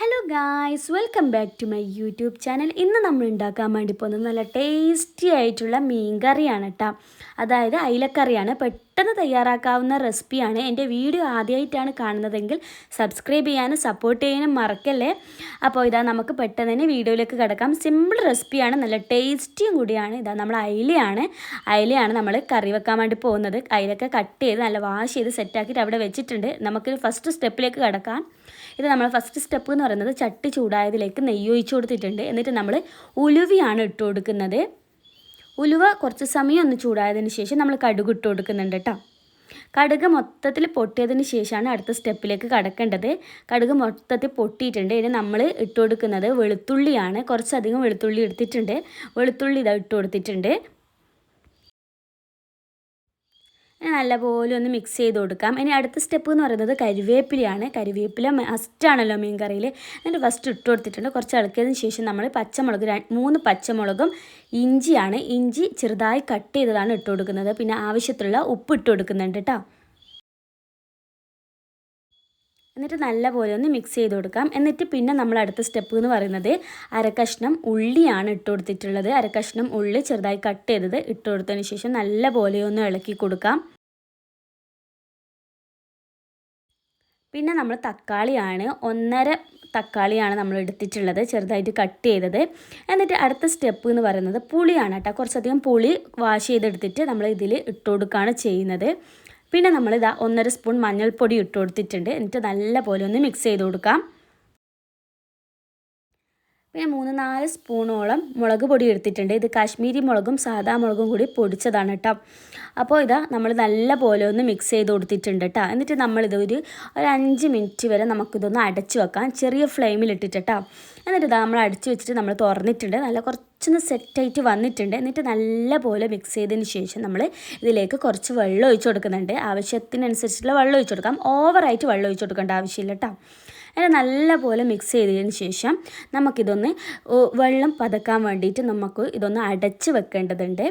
Hello guys, welcome back to my YouTube channel. ഇന്ന് നമ്മൾ ഉണ്ടാക്കാൻ വേണ്ടി പോകുന്നത് നല്ല ടേസ്റ്റി ആയിട്ടുള്ള മീൻ കറിയാണ് കേട്ടോ. അതായത് അയിലക്കറിയാണ്. പെട്ടെന്ന് തയ്യാറാക്കാവുന്ന റെസിപ്പിയാണ്. എൻ്റെ വീഡിയോ ആദ്യമായിട്ടാണ് കാണുന്നതെങ്കിൽ സബ്സ്ക്രൈബ് ചെയ്യാനും സപ്പോർട്ട് ചെയ്യാനും മറക്കല്ലേ. അപ്പോൾ ഇതാ നമുക്ക് പെട്ടെന്ന് തന്നെ വീഡിയോയിലേക്ക് കിടക്കാം. സിമ്പിൾ റെസിപ്പിയാണ്, നല്ല ടേസ്റ്റിയും കൂടിയാണ്. ഇതാ നമ്മൾ അയിലയാണ് നമ്മൾ കറി വെക്കാൻ വേണ്ടി പോകുന്നത്. അയിലൊക്കെ കട്ട് ചെയ്ത് നല്ല വാഷ് ചെയ്ത് സെറ്റാക്കിയിട്ട് അവിടെ വെച്ചിട്ടുണ്ട്. നമുക്ക് ഫസ്റ്റ് സ്റ്റെപ്പിലേക്ക് കിടക്കാം. ഇത് നമ്മൾ ഫസ്റ്റ് സ്റ്റെപ്പ് എന്ന് പറയുന്നത് ചട്ടി ചൂടായതിലേക്ക് നെയ്യ് ഒഴിച്ച് കൊടുത്തിട്ടുണ്ട്. എന്നിട്ട് നമ്മൾ ഉലുവയാണ് ഇട്ട് കൊടുക്കുന്നത്. ഉലുവ കുറച്ച് സമയം ഒന്ന് ചൂടായതിന് ശേഷം നമ്മൾ കടുക് ഇട്ട് കൊടുക്കുന്നുണ്ട് കേട്ടോ. കടുക് മൊത്തത്തിൽ പൊട്ടിയതിന് ശേഷമാണ് അടുത്ത സ്റ്റെപ്പിലേക്ക് കടക്കേണ്ടത്. കടുക് മൊത്തത്തിൽ പൊട്ടിയിട്ടുണ്ട്. ഇനി നമ്മൾ ഇട്ട് കൊടുക്കുന്നത് വെളുത്തുള്ളിയാണ്. കുറച്ചധികം വെളുത്തുള്ളി എടുത്തിട്ടുണ്ട്. വെളുത്തുള്ളി ഇതാ ഇട്ട് കൊടുത്തിട്ടുണ്ട്. നല്ലപോലെ ഒന്ന് മിക്സ് ചെയ്ത് കൊടുക്കാം. ഇനി അടുത്ത സ്റ്റെപ്പ് എന്ന് പറയുന്നത് കരിവേപ്പിലയാണ്. കരിവേപ്പില മസ്റ്റാണല്ലോ മീൻ കറിയിൽ. എന്നിട്ട് ഫസ്റ്റ് ഇട്ട് കൊടുത്തിട്ടുണ്ട്. കുറച്ച് ഇളക്കിയതിന് ശേഷം നമ്മൾ പച്ചമുളക് 3 പച്ചമുളകും ഇഞ്ചിയാണ്. ഇഞ്ചി ചെറുതായി കട്ട് ചെയ്തതാണ് ഇട്ട് കൊടുക്കുന്നത്. പിന്നെ ആവശ്യത്തിലുള്ള ഉപ്പ് ഇട്ട് കൊടുക്കുന്നുണ്ട് കേട്ടോ. എന്നിട്ട് നല്ലപോലെ ഒന്ന് മിക്സ് ചെയ്ത് കൊടുക്കാം. എന്നിട്ട് പിന്നെ നമ്മൾ അടുത്ത സ്റ്റെപ്പ് എന്ന് പറയുന്നത് അരക്കഷ്ണം ഉള്ളിയാണ് ഇട്ട് കൊടുത്തിട്ടുള്ളത്. അരക്കഷ്ണം ഉള്ളി ചെറുതായി കട്ട് ചെയ്തത് ഇട്ട് കൊടുത്തതിന് ശേഷം നല്ലപോലെ ഒന്ന് ഇളക്കി കൊടുക്കാം. പിന്നെ നമ്മൾ തക്കാളിയാണ് 1.5 തക്കാളിയാണ് നമ്മൾ എടുത്തിട്ടുള്ളത്, ചെറുതായിട്ട് കട്ട് ചെയ്തത്. എന്നിട്ട് അടുത്ത സ്റ്റെപ്പ് എന്ന് പറയുന്നത് പുളിയാണ് കേട്ടോ. കുറച്ചധികം പുളി വാഷ് ചെയ്തെടുത്തിട്ട് നമ്മൾ ഇതിൽ ഇട്ട് കൊടുക്കുകയാണ് ചെയ്യുന്നത്. പിന്നെ നമ്മളിതാ 1.5 സ്പൂൺ മഞ്ഞൾപ്പൊടി ഇട്ട് കൊടുത്തിട്ടുണ്ട്. എന്നിട്ട് നല്ലപോലെ ഒന്ന് മിക്സ് ചെയ്ത് കൊടുക്കാം. പിന്നെ 3-4 സ്പൂണോളം മുളക് പൊടി എടുത്തിട്ടുണ്ട്. ഇത് കാശ്മീരി മുളകും സാദാ മുളകും കൂടി പൊടിച്ചതാണ് കേട്ടോ. അപ്പോൾ ഇതാ നമ്മൾ നല്ല പോലെ ഒന്ന് മിക്സ് ചെയ്ത് കൊടുത്തിട്ടുണ്ട് കേട്ടോ. എന്നിട്ട് നമ്മളിത് ഒരു 5 മിനിറ്റ് വരെ നമുക്കിതൊന്ന് അടച്ചു വെക്കാം, ചെറിയ ഫ്ലെയിമിലിട്ടിട്ട് കേട്ടോ. എന്നിട്ട് ഇതാ നമ്മൾ അടച്ചു വെച്ചിട്ട് നമ്മൾ തുറന്നിട്ടുണ്ട്. നല്ല കുറച്ചൊന്ന് സെറ്റായിട്ട് വന്നിട്ടുണ്ട്. എന്നിട്ട് നല്ല പോലെ മിക്സ് ചെയ്തതിന് ശേഷം നമ്മൾ ഇതിലേക്ക് കുറച്ച് വെള്ളം ഒഴിച്ച് കൊടുക്കുന്നുണ്ട്. ആവശ്യത്തിനനുസരിച്ചുള്ള വെള്ളം ഒഴിച്ച് കൊടുക്കാം. ഓവറായിട്ട് വെള്ളം ഒഴിച്ച് കൊടുക്കേണ്ട ആവശ്യമില്ല കേട്ടോ. അങ്ങനെ നല്ല പോലെ മിക്സ് ചെയ്തതിന് ശേഷം നമുക്കിതൊന്ന് വെള്ളം പതക്കാൻ വേണ്ടിയിട്ട് നമുക്ക് ഇതൊന്ന് അടച്ച് വെക്കേണ്ടതുണ്ട്.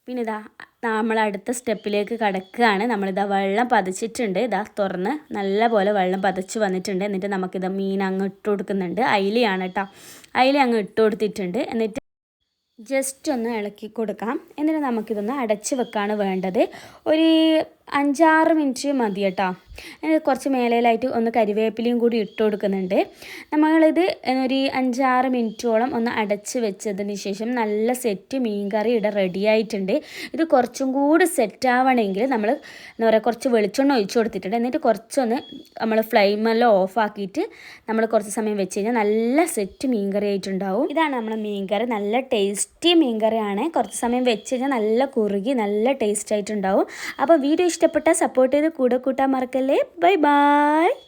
പിന്നെ ഇതാ നമ്മൾ അടുത്ത സ്റ്റെപ്പിലേക്ക് കടക്കുകയാണ്. നമ്മളിതാ വെള്ളം പതച്ചിട്ടുണ്ട്. ഇതാ തുറന്ന് നല്ല പോലെ വെള്ളം പതച്ച് വന്നിട്ടുണ്ട്. എന്നിട്ട് നമുക്കിത് മീൻ അങ്ങ് ഇട്ട് കൊടുക്കുന്നുണ്ട്. അയിലയാണ് കേട്ടോ. അയില അങ്ങ് ഇട്ട് കൊടുത്തിട്ടുണ്ട്. എന്നിട്ട് ജസ്റ്റ് ഒന്ന് ഇളക്കി കൊടുക്കാം. എന്നിട്ട് നമുക്കിതൊന്ന് അടച്ച് വെക്കാണ് വേണ്ടത്. ഒരു 5-6 മിനിറ്റ് മതി കേട്ടോ. കുറച്ച് മേലയിലായിട്ട് ഒന്ന് കരിവേപ്പിലയും കൂടി ഇട്ട് കൊടുക്കുന്നുണ്ട്. നമ്മളിത് ഒരു 5-6 മിനിറ്റോളം ഒന്ന് അടച്ച് വെച്ചതിന് ശേഷം നല്ല സെറ്റ് മീൻ കറി ഇവിടെ റെഡി ആയിട്ടുണ്ട്. ഇത് കുറച്ചും കൂടി സെറ്റാവണമെങ്കിൽ നമ്മൾ എന്താ പറയുക, കുറച്ച് വെളിച്ചെണ്ണ ഒഴിച്ച് കൊടുത്തിട്ടുണ്ട്. എന്നിട്ട് കുറച്ചൊന്ന് നമ്മൾ ഫ്ലെയിമെല്ലാം ഓഫാക്കിയിട്ട് നമ്മൾ കുറച്ച് സമയം വെച്ച് കഴിഞ്ഞാൽ നല്ല സെറ്റ് മീൻ കറി ആയിട്ടുണ്ടാവും. ഇതാണ് നമ്മുടെ മീൻ കറി. നല്ല ടേസ്റ്റി മീൻ കറിയാണ്. കുറച്ച് സമയം വെച്ച് കഴിഞ്ഞാൽ നല്ല കുറുകി നല്ല ടേസ്റ്റ് ആയിട്ടുണ്ടാവും. അപ്പോൾ വീഡിയോ ഇഷ്ടപ്പെട്ടാൽ സപ്പോർട്ട് ചെയ്ത് കൂടെ കൂട്ടാൻ മറക്കല്ലേ. Bye bye.